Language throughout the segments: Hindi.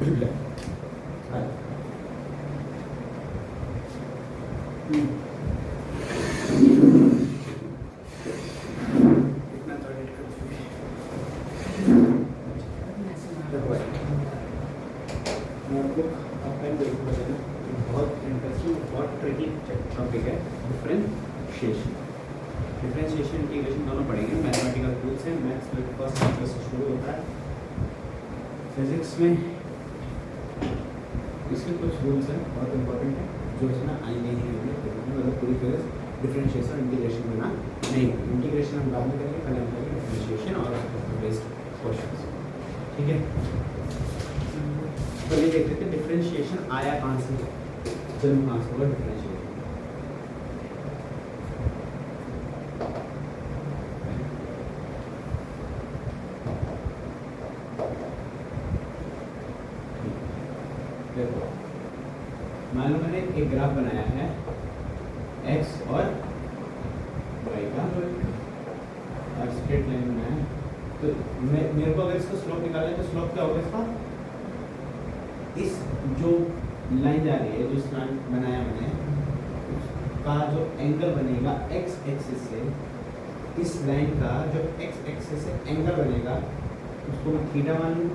बहुत इंटरेस्टिंग, बहुत ट्रिकी टॉपिक है डिफरेंशिएशन। डिफरेंशिएशन इंटीग्रेशन दोनों पढ़ेंगे। मैथमेटिकल रूल्स हैं, मैथ्स में फर्स्ट चैप्टर से शुरू होता है। फिजिक्स में इसके कुछ रूल्स हैं बहुत इंपॉर्टेंट है, जो इसमें आएंगे ही होंगे, मतलब पूरी फिजिक्स डिफरेंशिएशन इंटीग्रेशन में ना नहीं, इंटीग्रेशन हम बाद में करेंगे, पहले हम करेंगे डिफरेंशिएशन और बेस्ड क्वेश्चंस। ठीक है, तो ये देख लेते हैं डिफरेंशिएशन आया कहाँ से, जन्म कहाँ से होगा डिफरेंशिएशन। देखो, मान लो मैंने एक ग्राफ बनाया है x और y का, और स्ट्रेट लाइन बनाया है, तो मेरे को अगर इसका स्लोप निकालना है तो स्लोप क्या होगा इसका, इस जो लाइन जा रही है, जो स्लैंट बनाया मैंने, का जो एंगल बनेगा x एक्सिस से, इस लाइन का जो x एक्सिस से एंगल बनेगा उसको मैं थीटा मान लूँ,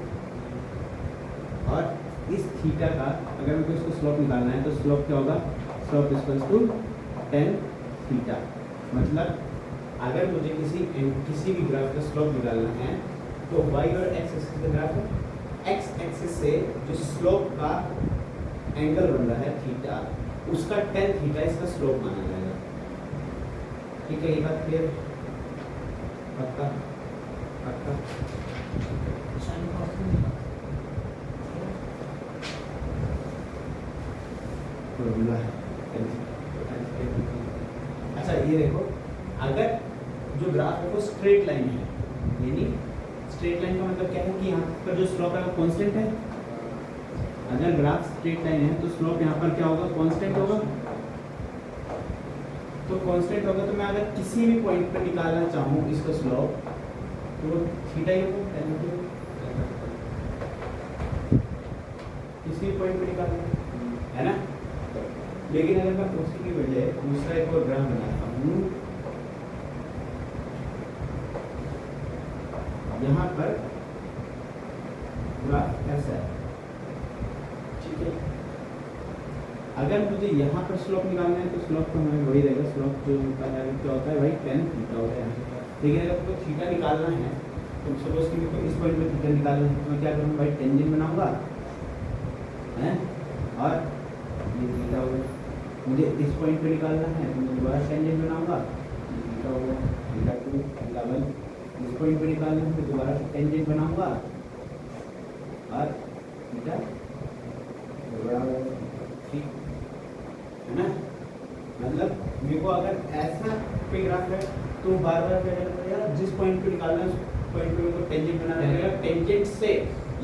और इस थीटा का अगर मेरे को इसको स्लोप निकालना है तो स्लोप क्या होगा, slope equals to tan theta. मतलब अगर मुझे किसी भी ग्राफ का स्लोप निकालना है तो y और x एक्सिस का ग्राफ है, x एक्सिस से जो स्लोप का एंगल बन रहा है थीटा, उसका tan थीटा इसका स्लोप माना जाएगा। ठीक है, ये बात क्लियर? पक्का पक्का। अच्छा, ये देखो, अगर जो ग्राफ है वो स्ट्रेट लाइन है, यानी स्ट्रेट लाइन का मतलब क्या है कि यहाँ पर जो स्लोप है वो कांस्टेंट है। अगर ग्राफ स्ट्रेट लाइन है तो स्लोप यहाँ पर क्या होगा, कांस्टेंट होगा। तो कांस्टेंट होगा तो मैं अगर किसी भी पॉइंट पर निकालना चाहूँ इसका स्लोप तो वो थीटा ही होगा, किसी भी पॉइंट पर निकालना है ना। लेकिन अगर मैं उसी की बजाय दूसरा एक और ग्राफ बनाता हूँ, यहाँ पर ग्राफ ऐसा है, ठीक है। अगर मुझे यहाँ पर स्लोप निकालना है तो स्लोप तो हमें वही रहेगा, स्लोप जो क्या होता है भाई tan थीटा होता है। लेकिन अगर मुझे थीटा निकालना है तो सपोज कि मेरे को इस पॉइंट में थीटा निकालना है तो मैं क्या करूँगा भाई, टेंजेंट बनाऊंगा हैं, और ये थीटा होगा। मुझे इस पॉइंट पे निकालना है तो मैं दोबारा टेंजेंट बनाऊंगा, थीटा होगा, थीटा 2 थीटा 1। इस पॉइंट पे निकालना है तो दोबारा टेंजेंट बनाऊंगा और थीटा बराबर, ठीक है ना। मतलब मेरे को अगर ऐसा पे ग्राफ है तो बार बार क्या करना पड़ेगा, जिस पॉइंट पे निकालना है उस पॉइंट पे मेरे को टेंजेंट बनाना पड़ेगा। टेंजेंट से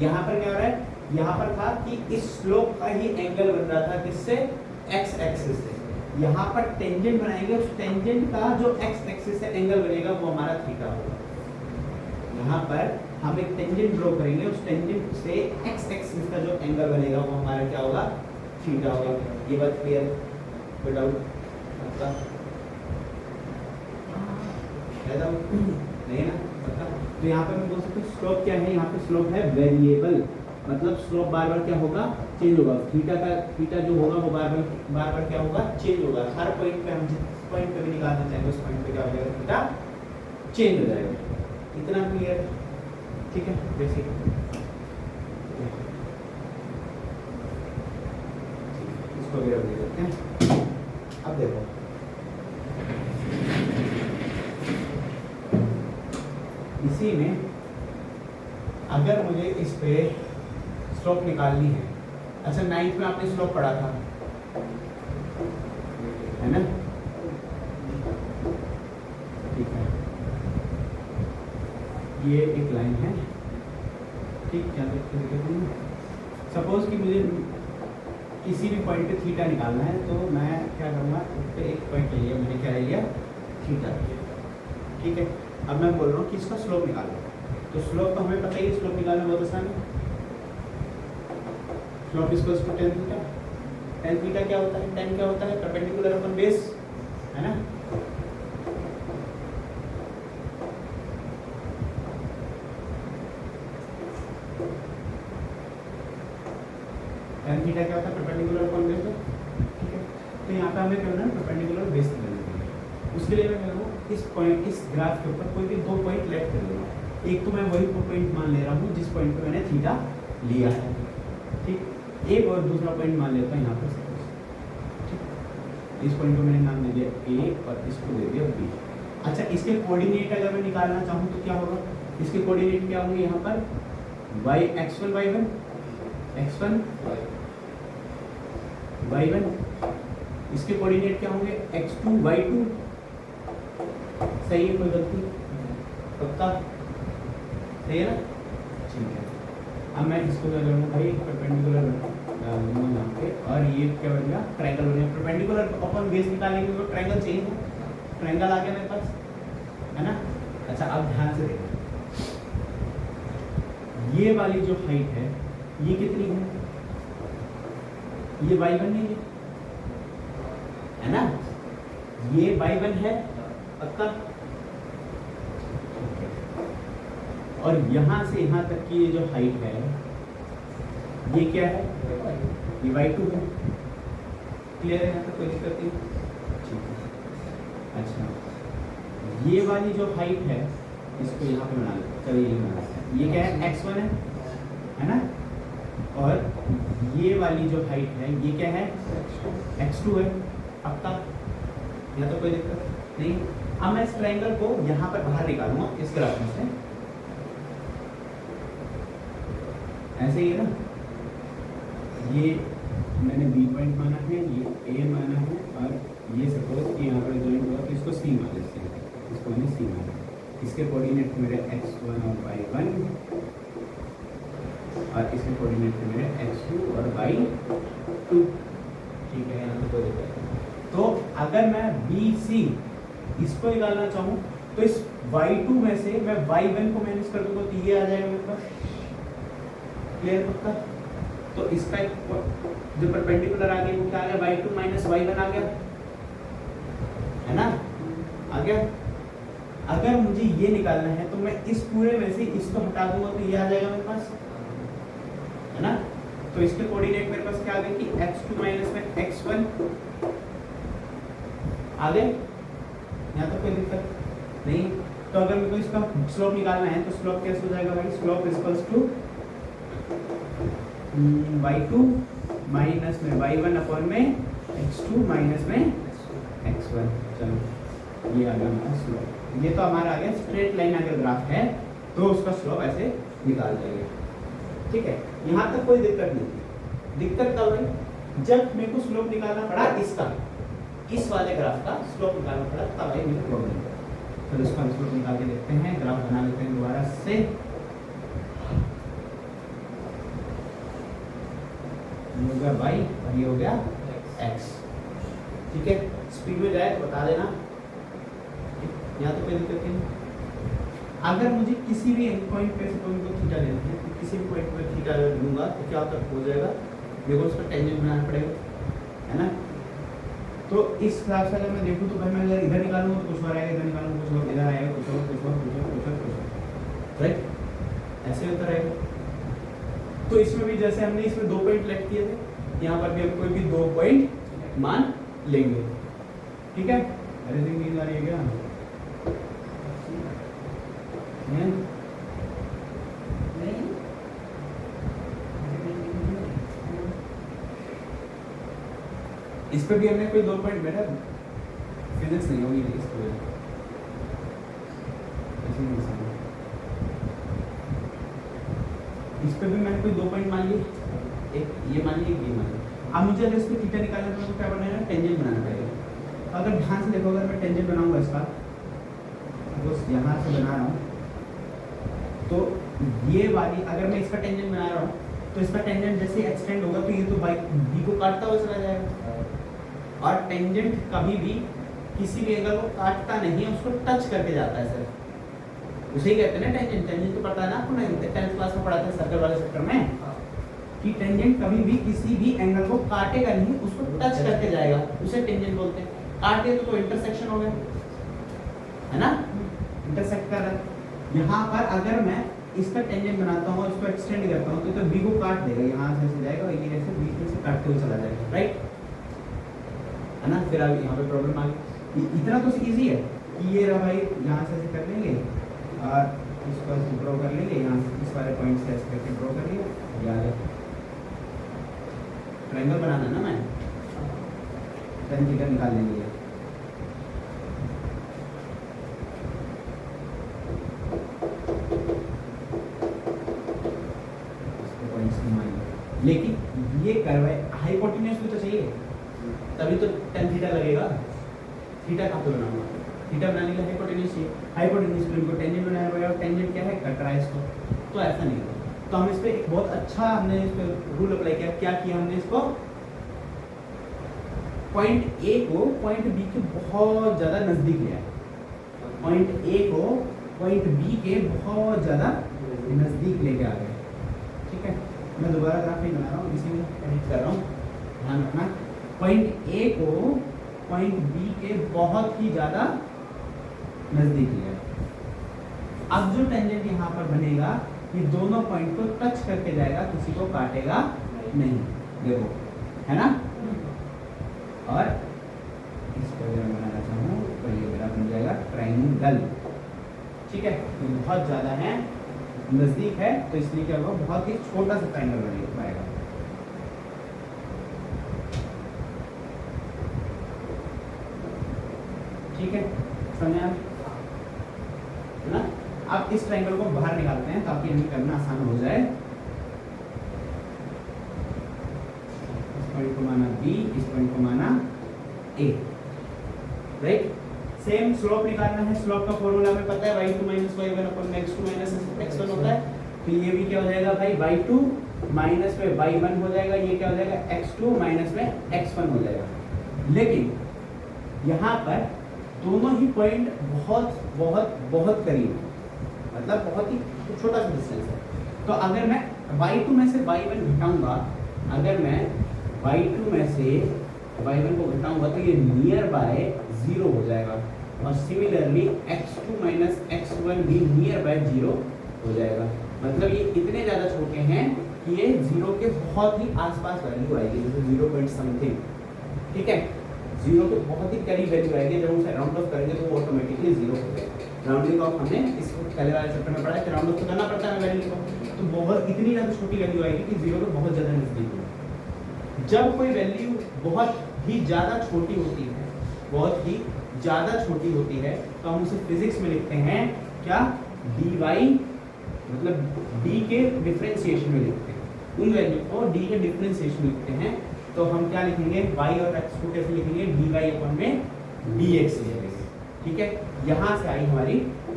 यहाँ पर क्या हो रहा है, यहाँ पर था कि इस स्लोप का ही एंगल बन रहा था, किससे, x एक्सिस से। यहाँ पर टेंजेंट बनाएंगे, उस टेंजेंट का जो x एक्सिस से एंगल बनेगा वो हमारा थीटा होगा। यहाँ पर हम एक टेंजेंट ड्रॉ करेंगे, उस टेंजेंट से x एक्सिस का जो एंगल बनेगा वो हमारा क्या होगा, थीटा होगा। ये बात क्लियर? कोई डाउट आपका है? डाउट नहीं ना? पक्का? तो यहाँ पर मैं बोल सकता हूँ स्लोप क्या है, यहाँ पे स्लोप है वेरिएबल, मतलब स्लोप बार बार क्या होगा, चेंज होगा। थीटा जो होगा वो बार बार क्या होगा, चेंज होगा। हर पॉइंट पे हम जिस पॉइंट पे भी निकालना चाहेंगे उस पॉइंट पे क्या हो जाएगा, थीटा चेंज हो जाएगा। इतना क्लियर? ठीक है, बेसिक। इसको भी रख देते हैं। अब देखो, इसी में अगर मुझे इस पे स्लोप निकालनी है, अच्छा 9th में आपने स्लोप पढ़ा था है ना, ठीक है। ये एक लाइन है, ठीक, क्या सपोज कि मुझे किसी भी पॉइंट पे थीटा निकालना है तो मैं क्या करूँगा, उस पर एक पॉइंट ले लिया मैंने, क्या ले लिया, थीटा, ठीक है। अब मैं बोल रहा हूँ कि इसका स्लोप निकालो, तो स्लोप तो हमें पता ही है, स्लोप निकालना बहुत आसान है। Slope equals to tan theta. Tan theta क्या होता है, टेन क्या होता है, परपेंडिकुलर अपन बेस, है ना। टेन थीटा क्या होता है, परपेंडिकुलर अपन बेस, ठीक है। तो यहाँ पे हमें क्या करना है, परपेंडिकुलर बेस निकालना है। उसके लिए मैं क्या करूँ, इस पॉइंट, इस ग्राफ के ऊपर कोई भी दो पॉइंट लेफ्ट कर लूँगा। एक तो मैं वही पॉइंट मान ले रहा हूँ जिस पॉइंट पे मैंने थीटा लिया है, ठीक। एक और दूसरा पॉइंट मान लेता हूँ यहाँ पर, इस पॉइंट को मैंने नाम दे दिया ए और इसको दे दिया बी। अच्छा, इसके कोऑर्डिनेट अगर मैं निकालना चाहूँ तो क्या होगा, इसके कोऑर्डिनेट क्या होंगे यहाँ पर, y x1 y1 x1 y1, इसके कोऑर्डिनेट क्या होंगे x2 y2। सही है, कोई गलती पक्का सही है ना, ठीक है। अब मैं इसको क्या करूँगा भाई, परपेंडिकुलर लूँगा यहाँ पे, और ये क्या बन गया, ट्रायंगल बन गया। परपेंडिकुलर अपन बेस निकालेंगे तो ट्रायंगल चाहिए था, ट्रायंगल आ गया मेरे पास, है ना। अच्छा, अब ध्यान से देखो, ये वाली जो हाइट है ये कितनी है, ये y1 है, है ना, ये y1 है पक्का। और यहाँ से यहाँ तक की ये जो हाइट है ये क्या है, ये y2 है। क्लियर है, यहाँ तक कोई दिक्कत नहीं, ठीक है। अच्छा, ये वाली जो हाइट है इसको यहाँ पे बना लेते, चलिए ये बना लेते हैं। ये क्या है, x1 है ना, और ये वाली जो हाइट है ये क्या है, x2 है पक्का, यहाँ तो कोई दिक्कत नहीं। अब मैं इस ट्रायंगल को यहाँ पर बाहर निकालूंगा इस ग्राफ में से, ऐसे ही है ना। ये मैंने बी पॉइंट माना है, ये ए माना है, और ये सपोज कि यहाँ पर ज्वाइन हुआ तो इसको सी मान लेते हैं, इसको मैंने सी माना। इसके कोऑर्डिनेट मेरे x1 और y1, और इसके कोऑर्डिनेट मेरे x2 और y2, ठीक है, यहाँ तो कोई दिक्कत नहीं। तो अगर मैं BC इसको निकालना चाहूँ तो इस y2 में से मैं y1 को माइनस कर दूंगा तो ये आ जाएगा मेरे पास, क्लियर पक्का। तो इसका जो परपेंडिकुलर आ गया वो क्या आ गया, y2 माइनस y1 आ गया, है ना, आ गया। अगर मुझे ये निकालना है तो मैं इस पूरे में से इसको हटा दूंगा तो ये आ जाएगा मेरे पास, है ना। तो इसके कोऑर्डिनेट मेरे पास क्या आ गया कि x2 माइनस में x1 आ गए, यहाँ तो कोई दिक्कत नहीं। तो अगर मेरे को इसका स्लोप निकालना है तो स्लोप कैसे हो जाएगा भाई, slope equals to y2 minus में y1 अपॉन में x2 माइनस में x1। चलो ये आ गया हमारा स्लोप। ये तो हमारा आ गया स्ट्रेट लाइन, अगर ग्राफ है तो उसका स्लोप ऐसे निकाल जाएगा, ठीक है। यहाँ तक कोई दिक्कत नहीं। दिक्कत कब है, जब मेरे को स्लोप निकालना पड़ा इसका, इस वाले ग्राफ का स्लोप निकालना पड़ा, तब आई मेरी प्रॉब्लम। तो इसका स्लोप निकाल के देखते हैं, ग्राफ बना लेते हैं दोबारा से। ये हो गया y और ये हो गया x, ठीक है। स्पीड में जाए तो बता देना, यहाँ तो कोई दिक्कत नहीं। अगर मुझे किसी भी एंड पॉइंट पे से कोई को थीटा लेना है तो किसी भी पॉइंट पे थीटा लूंगा तो क्या हो जाएगा, देखो उसका टेंजेंट बनाना पड़ेगा, है ना। तो इस हिसाब से अगर मैं देखूँ तो भाई मैं अगर इधर निकालूंगा तो कुछ और आएगा, इधर निकालूंगा कुछ और, इधर आएगा कुछ और, कुछ और, कुछ और, कुछ और, कुछ और, राइट, ऐसे होता रहेगा। तो इसमें भी जैसे हमने इसमें दो पॉइंट लेट किए थे, यहाँ पर भी हम कोई भी दो पॉइंट मान लेंगे, ठीक है। अरे नींद आ रही है क्या, इस पे भी हमने कोई दो पॉइंट बैठा, फिजिक्स नहीं होगी इस पे, इस पे भी मैंने कोई दो पॉइंट मान लिए, एक ये मान लिए, एक ये मान लिया। अब मुझे अगर इसको थीटा निकालना तो क्या बनाना है, टेंजेंट बनाना पड़ेगा। अगर ध्यान से देखो, अगर मैं टेंजेंट बनाऊंगा इसका, बस यहाँ से बना रहा हूँ, तो ये वाली अगर मैं इसका टेंजेंट बना रहा हूँ तो इसका टेंजेंट जैसे एक्सटेंड होगा तो ये तो बाई बी को काटता हुआ चला जाएगा। और टेंजेंट कभी भी किसी भी एंगल को काटता नहीं है, उसको टच करके जाता है सिर्फ, उसे ही कहते हैं ना टेंजेंट। टेंजेंट तो पता है ना आपको, नहीं 10th क्लास में पढ़ा था सर्कल वाले सेक्टर में, कि टेंजेंट कभी भी किसी भी एंगल को काटेगा नहीं, उसको टच करके जाएगा, उसे टेंजेंट बोलते हैं। काट दिया तो इंटरसेक्शन हो गया, है ना, इंटरसेक्ट कर रहा है। यहाँ पर अगर मैं इसका टेंजेंट बनाता हूँ, इसको एक्सटेंड करता हूँ, तो बी को काट देगा, यहाँ से ऐसे जाएगा और ये ऐसे बी से काटते हुए चला जाएगा, राइट, है ना। फिर अब यहाँ पे प्रॉब्लम आ गई, इतना तो इजी है कि ये रहा भाई, यहाँ से ऐसे कर लेंगे और इसको ड्रॉ कर लेंगे, यहाँ से इस वाले पॉइंट से ऐसे करके ड्रॉ कर लिया, याद है ट्रायंगल बनाना ना, मैं टेन थीटा निकाल लेंगे। लेकिन ये कर्व है, हाइपोटेन्यूज भी तो चाहिए, तभी तो टेन थीटा लगेगा। थीटा कहाँ पे बनाऊंगा, थीटा बनाने के लिए हाइपोटेन्यूज चाहिए, हाइपोटेन्यूज पे इनको टेंजेंट बनाना पड़ेगा, टेंजेंट क्या है, कट रहा है इसको, तो ऐसा नहीं होगा। तो हम इस पे एक बहुत अच्छा हमने इस पे रूल अप्लाई किया, क्या किया हमने, इसको पॉइंट ए को पॉइंट बी के बहुत ज़्यादा नज़दीक लिया है, पॉइंट ए को पॉइंट बी के बहुत ज़्यादा नज़दीक लेके आ गए, ठीक है। मैं दोबारा ग्राफ नहीं बना रहा हूँ, इसी में एडिट कर रहा हूँ, ध्यान रखना। पॉइंट ए को पॉइंट बी के बहुत ही ज़्यादा नज़दीक लिया है। अब जो टेंजेंट यहाँ पर बनेगा, ये दोनों पॉइंट को टच करके जाएगा, किसी को काटेगा नहीं, देखो, है ना। और इसको अगर मैं बनाना चाहूँ तो ये मेरा बन जाएगा ट्रायंगल, ठीक है। तो बहुत ज़्यादा है, नज़दीक है, तो इसलिए क्या होगा, बहुत ही छोटा सा ट्रायंगल बन पाएगा। ठीक है, समझ आया ना। अब इस ट्रायंगल को बाहर निकालते हैं ताकि हमें करना आसान हो जाए। इस पॉइंट को माना बी, इस पॉइंट को माना ए, राइट। सेम स्लोप निकालना है, स्लोप का फॉर्मूला हमें पता है, y2 माइनस y1 अपन x2 माइनस x1 होता है। तो ये भी क्या हो जाएगा भाई, y2 माइनस में y1 हो जाएगा, ये क्या हो जाएगा, x2 माइनस में x1 हो जाएगा। लेकिन यहाँ पर दोनों ही पॉइंट बहुत बहुत बहुत करीब है, मतलब बहुत ही छोटा सा डिस्टेंस है। तो अगर मैं y2 में से y1 घटाऊंगा, अगर मैं y2 में से y1 को घटाऊंगा तो ये नियर बाय 0 हो जाएगा, और सिमिलरली x2 माइनस x1 भी नियर बाय 0 हो जाएगा। मतलब ये इतने ज़्यादा छोटे हैं कि ये 0 के बहुत ही आसपास वैल्यू आएगी, जैसे 0 पॉइंट समथिंग, ठीक है, 0 के बहुत ही करीब वैल्यू आएगी। जब उसे राउंड ऑफ करेंगे तो वो ऑटोमेटिकली 0 हो जाएगा। राउंडिंग ऑफ हमने इसको पहले वाले चैप्टर में पढ़ा है कि राउंड ऑफ तो करना पड़ता है वैल्यू को, तो बहुत इतनी ज़्यादा छोटी वैल्यू आएगी कि 0 के बहुत ज़्यादा नज़दीक हो। जब कोई वैल्यू बहुत ही ज़्यादा छोटी होती है, बहुत ही ज़्यादा छोटी होती है, तो हम उसे फिजिक्स में लिखते हैं क्या, dy, मतलब d के डिफरेंशिएशन में लिखते हैं, उन वैल्यू को d के डिफरेंशिएशन लिखते हैं। तो हम क्या लिखेंगे, y और x को कैसे लिखेंगे, dy अपन में dx लिखेंगे, ठीक है। यहाँ से आई हमारी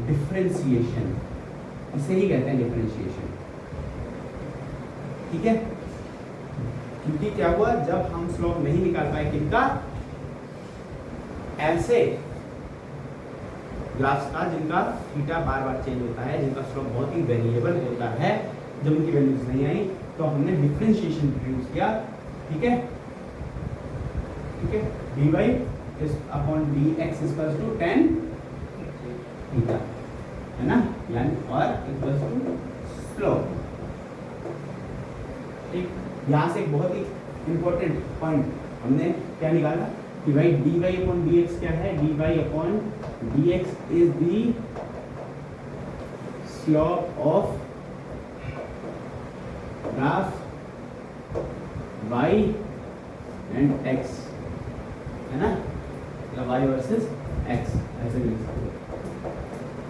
डिफरेंशिएशन, इसे ही कहते हैं डिफरेंशिएशन, ठीक है। क्योंकि क्या हुआ, जब हम स्लोप नहीं निकाल पाए किनका, ऐसे ग्राफ्स का जिनका थीटा बार बार चेंज होता है, जिनका स्लोप बहुत ही वेरिएबल होता है, जब उनकी वैल्यूज नहीं आई तो हमने डिफरेंशिएशन यूज किया, ठीक है, ठीक है। dy is upon dx equals to tan theta, है ना, यानी और इक्वल्स टू स्लोप, ठीक। यहाँ से एक बहुत ही इंपॉर्टेंट पॉइंट हमने क्या निकाला कि भाई dy अपॉन dx क्या है, dy upon dx is the slope of graph y and x, है ना, मतलब y वर्सेस x, ऐसे भी लिख सकते हैं,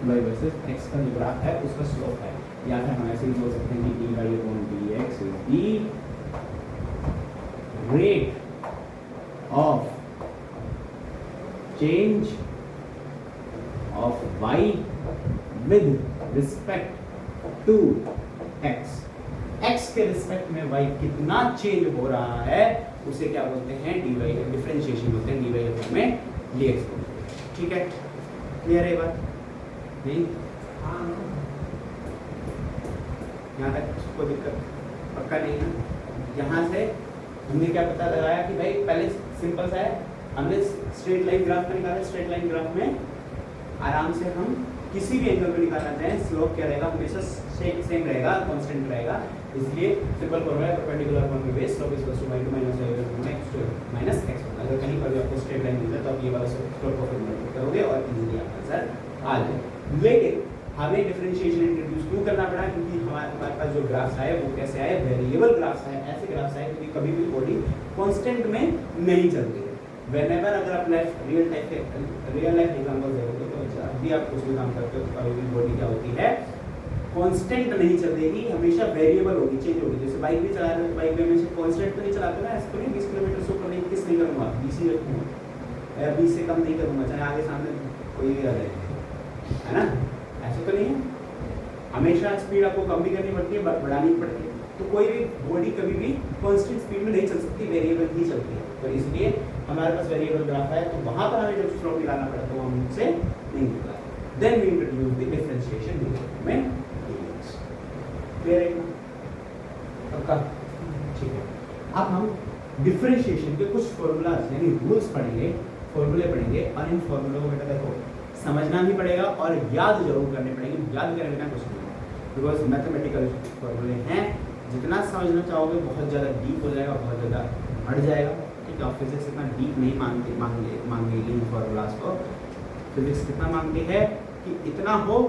y वर्सेस x का जो ग्राफ है उसका स्लोप है, या फिर हम ऐसे भी बोल सकते हैं कि dy upon dx is the rate of change of y with respect to x, x के रिस्पेक्ट में y कितना चेंज हो रहा है उसे क्या बोलते हैं, dy, डिफरेंशिएशन बोलते हैं, dy अपॉन में dx बोलते हैं, ठीक है। क्लियर है बात, नहीं, हाँ, यहाँ तक कोई दिक्कत पक्का नहीं है। यहाँ से हमने क्या पता लगाया कि भाई पहले सिंपल सा है, हमने स्ट्रेट लाइन ग्राफ में निकाला। स्ट्रेट लाइन ग्राफ में आराम से हम किसी भी एंगल पे निकालना चाहें, स्लोप क्या रहेगा, हमेशा सेम रहेगा, कांस्टेंट रहेगा। इसलिए सिंपल फॉर्मूला है perpendicular upon B base slope equals to y minus x अगर कहीं पर भी आपको स्ट्रेट लाइन मिलता है तो आप ये वाला स्लोप को फॉर्मूला करोगे और इजीली आपका आंसर आ जाएगा। लेकिन हमें डिफरेंशिएशन इंट्रोड्यूस क्यों करना पड़ा, क्योंकि हमारे पास जो ग्राफ्स आए वो कैसे आए, वेरिएबल ग्राफ्स आए। ऐसे ग्राफ्स आए क्योंकि कभी भी बॉडी कांस्टेंट में नहीं चलती है। व्हेनेवर अगर आप रियल लाइफ एग्जांपल देखोगे तो जब भी आप कुछ भी काम करते हो तो कभी भी बॉडी क्या होती है, कांस्टेंट नहीं चलेगी, हमेशा वेरिएबल होगी, चेंज होगी। जैसे बाइक भी चला रहे हो, बाइक में हमेशा कांस्टेंट तो नहीं चलाते ना, ऐसे तो नहीं 20 किलोमीटर से ऊपर नहीं, किस नहीं करूँगा, 20 ही रखूँगा या 20 से कम नहीं करूँगा, चाहे आगे सामने कोई भी आ जाए, है ना, ऐसा तो नहीं है। हमेशा स्पीड आपको कम भी करनी पड़ती है, बढ़ानी पड़ती है। तो कोई भी बॉडी कभी भी कांस्टेंट स्पीड में नहीं चल सकती, वेरिएबल ही चलती है। तो इसलिए हमारे पास वेरिएबल ग्राफ है, तो वहाँ पर हमें जब स्लोप निकालना पड़ा तो हम उससे नहीं निकाला। Then we introduce the differentiation में क्लियर है पक्का, ठीक है। अब हम डिफरेंशिएशन के कुछ फॉर्मूलाज यानी रूल्स पढ़ेंगे, फॉर्मूले पढ़ेंगे, और इन फॉर्मूलों को बेटा देखो समझना भी पड़ेगा और याद जरूर करने पड़ेंगे। याद करने का कुछ नहीं, बिकॉज मैथमेटिकल फॉर्मूले हैं, जितना समझना चाहोगे बहुत ज़्यादा डीप हो जाएगा, बहुत ज़्यादा बढ़ जाएगा, ठीक है। फिजिक्स इतना डीप नहीं मांगेगी इन फॉर्मूलाज को। फिजिक्स कितना मांगती है कि इतना हो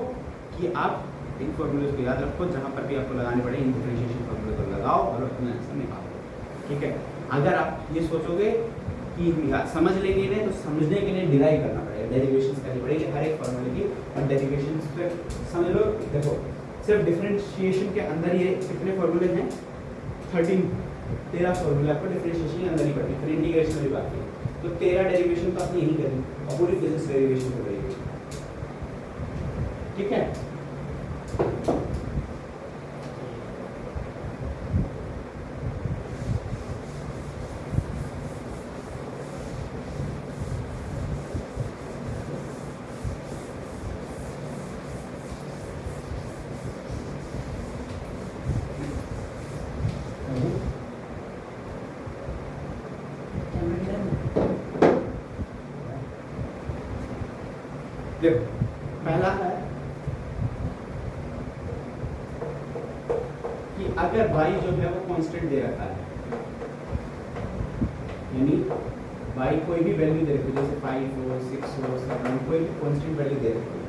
कि आप इन फॉर्मूले को याद रखो, जहाँ पर भी आपको लगाने पड़े इन डिफरेंशिएशन फॉर्मूले को लगाओ और अपना आंसर निकालो, ठीक है। अगर आप ये सोचोगे कि समझ लेंगे इन्हें, तो समझने के लिए डिराइव करना पड़ेगा, डेरिवेशंस करनी पड़ेगी हर एक फॉर्मूले की। और डेरिवेशंस पे समझ लो, देखो सिर्फ डिफरेंशिएशन के अंदर ये कितने फॉर्मूले हैं, 13 फॉर्मूले आपको डिफरेंशिएशन के अंदर ही पड़े, फिर इंटीग्रेशन भी बाकी है। तो 13 डेरिवेशन तो आपने यही करी और पूरी फिजिक्स डेरिवेशन को करेगी, ठीक है। देखो पहला है कि अगर y जो है वो कांस्टेंट दे रखा है, यानी y कोई भी वैल्यू दे रखी है, जैसे 5 हो, 6 हो, 7, कोई भी कांस्टेंट वैल्यू दे रखी है,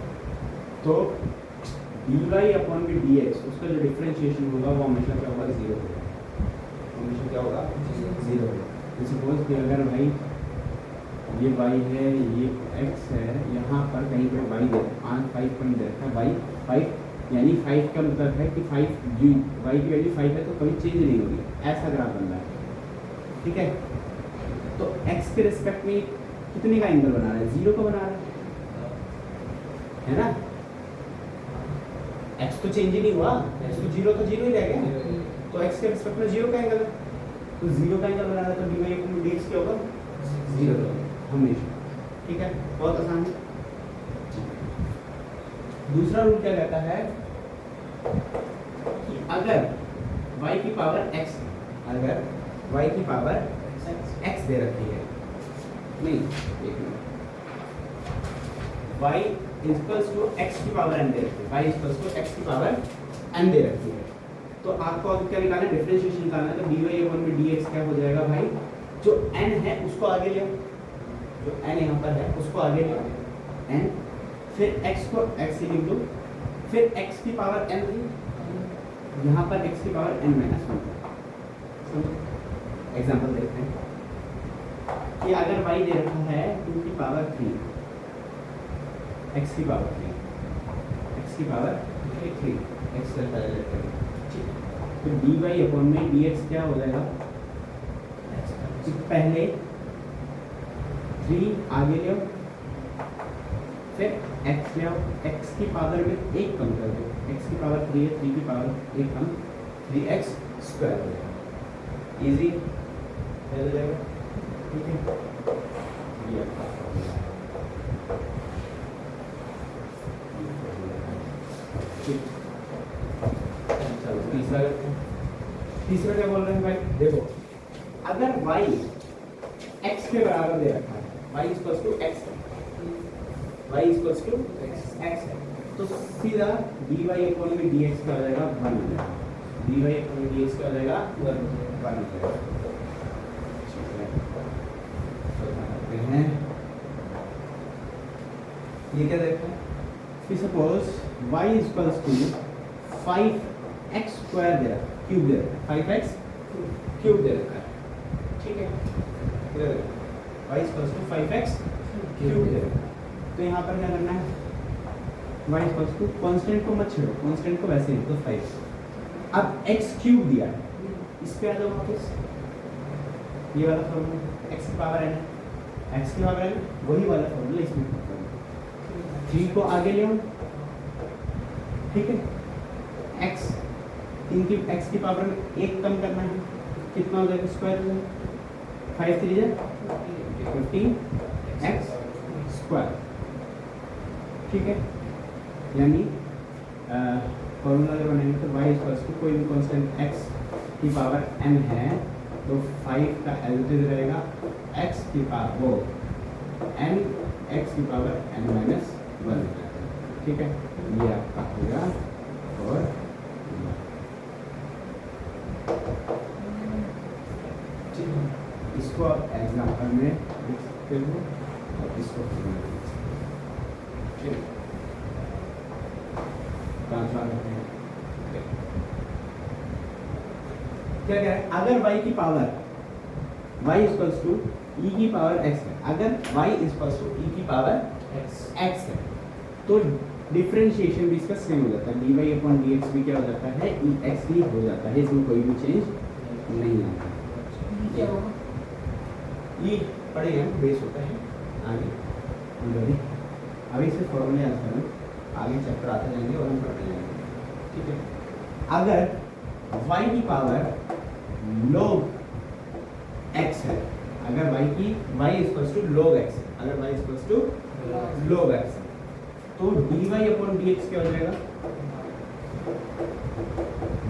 तो dy अपॉन भी dx उसका जो डिफरेंशिएशन होगा वो हमेशा क्या होगा, 0 होगा, हमेशा क्या होगा, 0 होगा। सपोज कि अगर भाई ये y है, ये x है, यहाँ पर कहीं पर y दे 5 पॉइंट दे रखा है, y 5 यानी 5 का मतलब है कि 5 y की वैल्यू 5 है तो कभी चेंज नहीं होगी, ऐसा ग्राफ बन रहा है, ठीक है। तो x के रिस्पेक्ट में कितने का एंगल बना रहा है, 0 का बना रहा है ना। x तो चेंज ही नहीं हुआ, x तो 0 ही रह गया, तो x के रिस्पेक्ट में 0 का एंगल है, तो 0 का एंगल बना रहा है, तो dy अपॉन dx क्या होगा, 0 हमेशा, ठीक है। बहुत आसान है। दूसरा रूल क्या कहता है कि अगर y की पावर x, अगर y की पावर x दे रखी है, नहीं एक minute, y equals to x की पावर n दे रखी है, y इक्वल्स टू x की पावर n दे रखी है, तो आपको अब क्या निकालना है, डिफरेंशिएशन निकालना है। तो dy अपॉन में dx क्या हो जाएगा भाई, जो n है उसको आगे ले, जो n यहाँ पर है उसको आगे ले n, फिर x को x से लिख दो, फिर x की पावर n यहाँ पर x की पावर n माइनस 1। एग्जाम्पल देखते हैं कि अगर y दे रखा है 2 की पावर 3, x की पावर 3, x से लेते हैं, ठीक है। तो dy अपॉन में dx क्या हो जाएगा, पहले 3 आगे ले आओ, फिर x ले आओ, x की पावर में 1 कम कर दो, x की पावर 3 है, 3 की पावर 1 कम, 3x स्क्वायर हो जाएगा, इजी हो जाएगा, ठीक है। ये ठीक, चलो तीसरा करते हैं। तीसरा क्या बोल रहे हैं भाई, देखो अगर y x के बराबर दे रखा है, y इक्वल्स टू x है, y इक्वल्स टू x है, तो सीधा dy अपॉन में dx क्या हो जाएगा 1 हो जाएगा, dy अपॉन में dx क्या हो जाएगा 1 हो जाएगा। ये क्या देखते हैं कि suppose y equals to 5x square दे रखा है, क्यूब दे रखा है, 5x क्यूब दे रखा है, ठीक है, y equals to 5x cube दे रखा है। तो यहाँ पर क्या करना है, y इक्वल्स टू कांस्टेंट को मत छेड़ो, कांस्टेंट को वैसे ही तो 5, अब x क्यूब दिया है, इस पे आ जाओ वापस, ये वाला फॉर्मूला x की पावर n, x की पावर n वही वाला फॉर्मूला इसमें 3 को आगे ले आओ, ठीक है, x 3 की x की पावर में 1 कम करना है, कितना हो जाएगा स्क्वायर में 5 3 15 x स्क्वायर, ठीक है, यानी फॉर्मूला अगर बनाएंगे तो y इक्वल्स टू कोई भी कांस्टेंट x की पावर n है तो 5 का एलजेब्रा रहेगा x की पावर वो n x की पावर n माइनस 1, ठीक है, ये आपका हो गया। और इसको आप एग्जाम्पल में लिख सकते हो और इसको ठीक ट्रांसफर करते हैं। क्या कह रहा है, अगर y की power y equals to e की पावर x है, अगर y इक्वल्स टू e की पावर x है तो डिफरेंशिएशन भी इसका सेम हो जाता है, dy अपॉन dx भी क्या हो जाता है ex ही हो जाता है, इसमें कोई भी चेंज नहीं आता। ये पढ़ेगा बेस होता है आगे ऑलरेडी, अभी से फॉर्मूले याद करो, आगे चैप्टर आते जाएंगे और हम पढ़ते जाएंगे, ठीक है। अगर y की पावर log x है, अगर y equals to log x है, अगर y equals to log x है तो dy अपॉन dx क्या हो जाएगा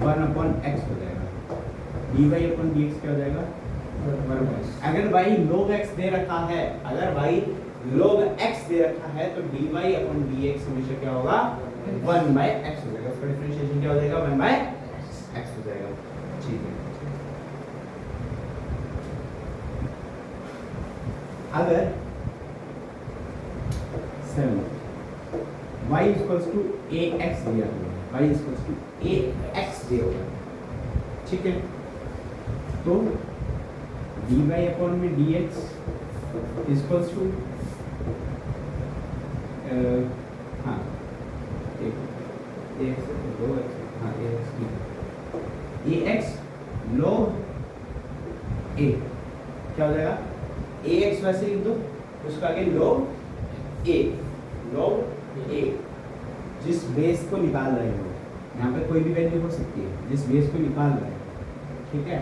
1 अपॉन x हो जाएगा, dy अपॉन dx क्या हो जाएगा 1 अपॉन। अगर y log x दे रखा है, अगर y log x दे रखा है तो dy अपॉन dx हमेशा क्या होगा 1 बाय x हो जाएगा, उसका डिफरेंशिएशन क्या हो जाएगा 1 बाय x हो जाएगा, ठीक है। अगर 7 y इक्वल्स टू ax दिया हुआ, y इक्वल्स टू ax दिया हुआ, ठीक है, तो dy अपॉन में dx इक्वल्स टू हाँ ax log x, हाँ ax log a क्या हो जाएगा, ax वैसे लिख दो, उसका आगे log a, जिस बेस को निकाल रहे हो, यहाँ पे कोई भी वैल्यू हो सकती है, जिस बेस को निकाल रहे हो, ठीक है,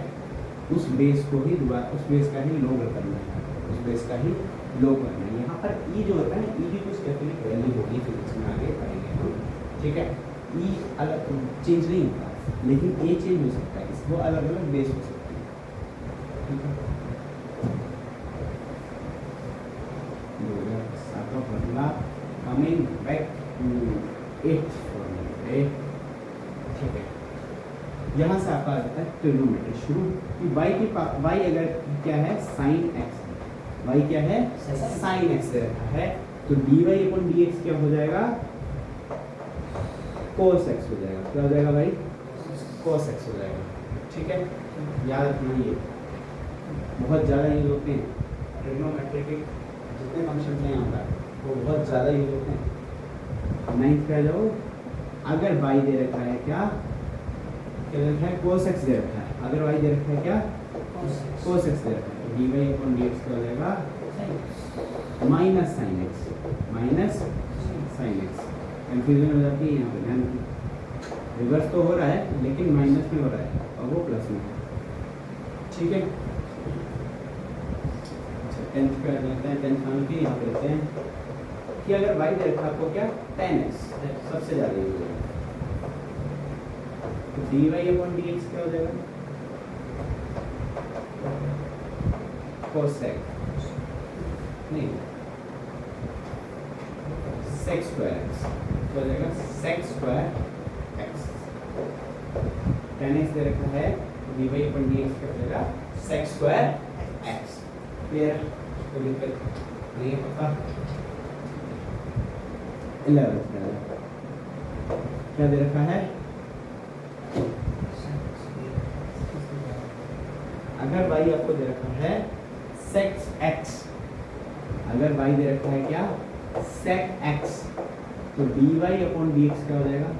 उस बेस को ही दोबारा उस बेस का ही log करना है, उस बेस का ही log करना है। यहाँ पर e जो होता है ना, e की कुछ डेफिनेट वैल्यू होगी, फिजिक्स में आगे पढ़ेंगे हम, ठीक है, e अलग चेंज नहीं होता, लेकिन a चेंज हो सकता है, इसको अलग अलग बेस हो सकती है, ठीक है। Coming back to 8th formula, ठीक है, यहाँ से आपका आ जाता है ट्रिग्नोमेट्री शुरू कि y अगर क्या है sin x, y क्या है sin x से रखा है तो dy अपॉन dx क्या हो जाएगा cos x हो जाएगा, क्या हो जाएगा भाई cos x हो जाएगा, ठीक है। याद रखना ये बहुत ज़्यादा यूज होते हैं, ट्रिग्नोमेट्री के जितने फंक्शन हैं यहाँ पर वो बहुत ज़्यादा यूज होते हैं। 9th पे आ जाओ, अगर y दे रखा है क्या दे रखा है cos x दे रखा है, अगर y दे रखा है क्या cos x दे रखा है तो dy अपॉन dx क्या हो जाएगा माइनस sin x, कंफ्यूजन हो जाती है यहाँ पे, ध्यान रखिए रिवर्स तो हो रहा है लेकिन माइनस में हो रहा है और वो प्लस में है, ठीक है। अच्छा 10th पे आ जाते हैं, 10th मान के यहाँ पे रहते हैं कि अगर y दे रखा आपको क्या tan x सबसे ज़्यादा यूज होगा तो dy अपॉन dx क्या हो जाएगा कोसेक नहीं सेक स्क्वायर एक्स तो हो जाएगा sec square X. tan x दे रखा है dy अपन dx का हो जाएगा सेक स्क्वायर एक्स। क्लियर? कोई दिक्कत नहीं है? पक्का? 11 क्या दे रखा है? अगर y आपको दे रखा है sec x, अगर y दे रखा है क्या sec x, तो dy अपॉन dx क्या हो जाएगा?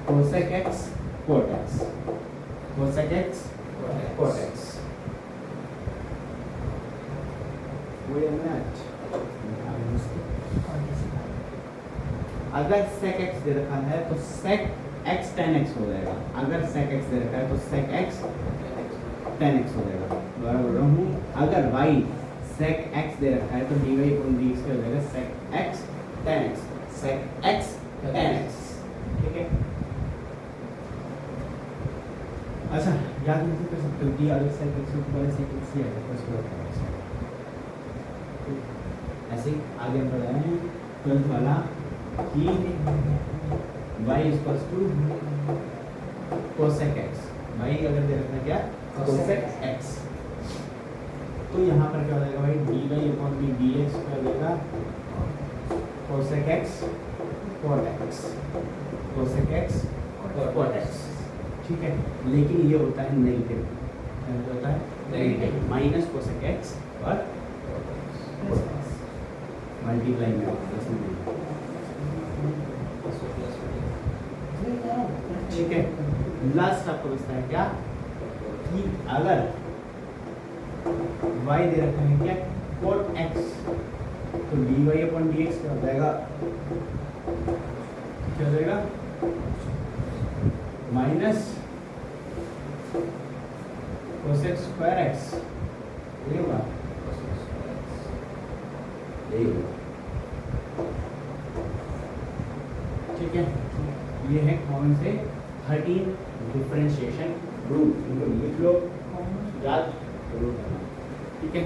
cosec x cot x, cosec x cot x। Wait a minute। अगर sec x दे रखा है तो sec x tan x हो जाएगा। अगर sec x दे रखा है तो sec x tan x हो जाएगा। दोबारा बोल रहा हूँ, अगर y sec x दे रखा है तो dy अपॉन dx क्या हो जाएगा? sec x tan x, sec x tan x। ठीक है? अच्छा, याद नहीं कर सकते हो कि अगर sec x को पहले sec x ही आएगा तो उसको ऐसे ही आगे बढ़ रहे हैं 12th वाला कि y equals to cosec x, y अगर दे रखा है क्या cosec x, तो यहाँ पर क्या हो जाएगा भाई dy अपॉन dx क्या हो जाएगा cosec x cot x, cosec x cot x। ठीक है? लेकिन ये होता है नेगेटिव, क्या होता है नेगेटिव, माइनस cosec x और मल्टीप्लाई में प्लस में। ठीक है? लास्ट आपको बचता है क्या कि अगर y दे रखा है क्या cot x, तो dy अपॉन dx क्या हो जाएगा? क्या हो जाएगा? माइनस cosec स्क्वायर x, ये होगा यही होगा। ठीक है? ये है कौन से 13 डिफरेंशिएशन रूल, इनको लिख लो, याद जरूर करना। ठीक है?